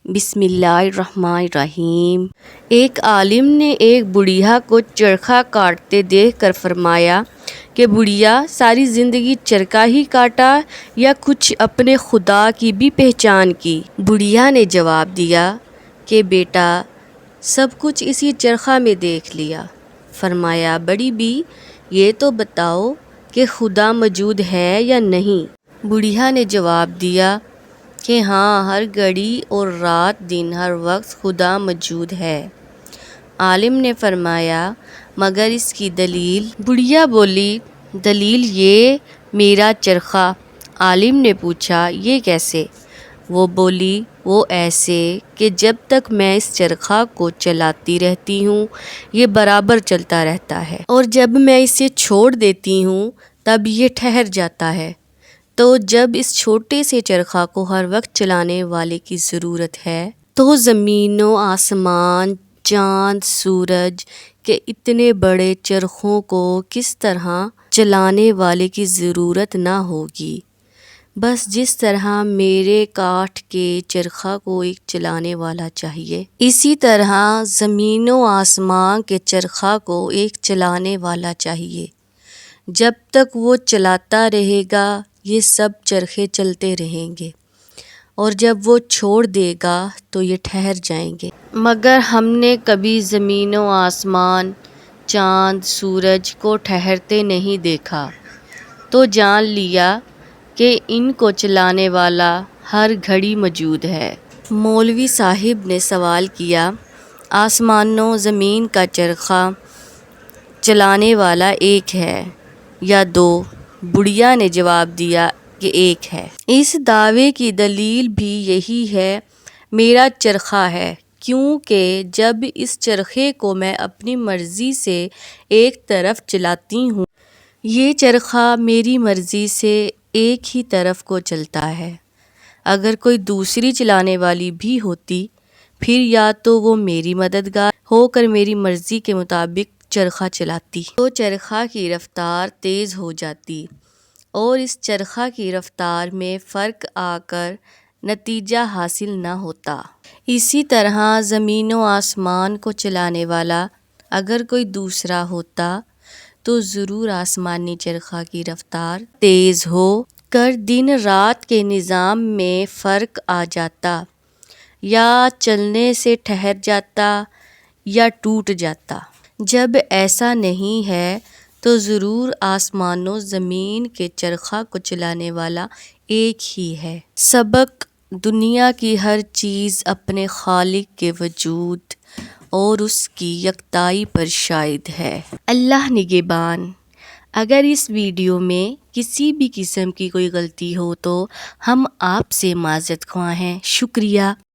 بسم اللہ الرحمن الرحیم۔ ایک عالم نے ایک بڑھیا کو چرخہ کاٹتے دیکھ کر فرمایا کہ بڑھیا، ساری زندگی چرخہ ہی کاٹا یا کچھ اپنے خدا کی بھی پہچان کی؟ بڑھیا نے جواب دیا کہ بیٹا، سب کچھ اسی چرخہ میں دیکھ لیا۔ فرمایا، بڑی بی، یہ تو بتاؤ کہ خدا موجود ہے یا نہیں؟ بڑھیا نے جواب دیا کہ ہاں، ہر گھڑی اور رات دن ہر وقت خدا موجود ہے۔ عالم نے فرمایا، مگر اس کی دلیل؟ بڑھیا بولی، دلیل یہ میرا چرخہ۔ عالم نے پوچھا، یہ کیسے؟ وہ بولی، وہ ایسے کہ جب تک میں اس چرخہ کو چلاتی رہتی ہوں یہ برابر چلتا رہتا ہے، اور جب میں اسے چھوڑ دیتی ہوں تب یہ ٹھہر جاتا ہے۔ تو جب اس چھوٹے سے چرخہ کو ہر وقت چلانے والے کی ضرورت ہے تو زمین و آسمان، چاند، سورج کے اتنے بڑے چرخوں کو کس طرح چلانے والے کی ضرورت نہ ہوگی؟ بس جس طرح میرے کاٹھ کے چرخہ کو ایک چلانے والا چاہیے، اسی طرح زمین و آسمان کے چرخہ کو ایک چلانے والا چاہیے۔ جب تک وہ چلاتا رہے گا یہ سب چرخے چلتے رہیں گے، اور جب وہ چھوڑ دے گا تو یہ ٹھہر جائیں گے۔ مگر ہم نے کبھی زمین و آسمان، چاند، سورج کو ٹھہرتے نہیں دیکھا، تو جان لیا کہ ان کو چلانے والا ہر گھڑی موجود ہے۔ مولوی صاحب نے سوال کیا، آسمان و زمین کا چرخہ چلانے والا ایک ہے یا دو؟ بڑھیا نے جواب دیا کہ ایک ہے۔ اس دعوے کی دلیل بھی یہی ہے، میرا چرخہ ہے، کیونکہ جب اس چرخے کو میں اپنی مرضی سے ایک طرف چلاتی ہوں یہ چرخہ میری مرضی سے ایک ہی طرف کو چلتا ہے۔ اگر کوئی دوسری چلانے والی بھی ہوتی پھر یا تو وہ میری مددگار ہو کر میری مرضی کے مطابق چرخہ چلاتی تو چرخہ کی رفتار تیز ہو جاتی، اور اس چرخہ کی رفتار میں فرق آ کر نتیجہ حاصل نہ ہوتا۔ اسی طرح زمین و آسمان کو چلانے والا اگر کوئی دوسرا ہوتا تو ضرور آسمانی چرخہ کی رفتار تیز ہو کر دن رات کے نظام میں فرق آ جاتا، یا چلنے سے ٹھہر جاتا یا ٹوٹ جاتا۔ جب ایسا نہیں ہے تو ضرور آسمان و زمین کے چرخہ کو چلانے والا ایک ہی ہے۔ سبق: دنیا کی ہر چیز اپنے خالق کے وجود اور اس کی یکتائی پر شاہد ہے۔ اللہ نگہبان۔ اگر اس ویڈیو میں کسی بھی قسم کی کوئی غلطی ہو تو ہم آپ سے معذرت خواہ ہیں۔ شکریہ۔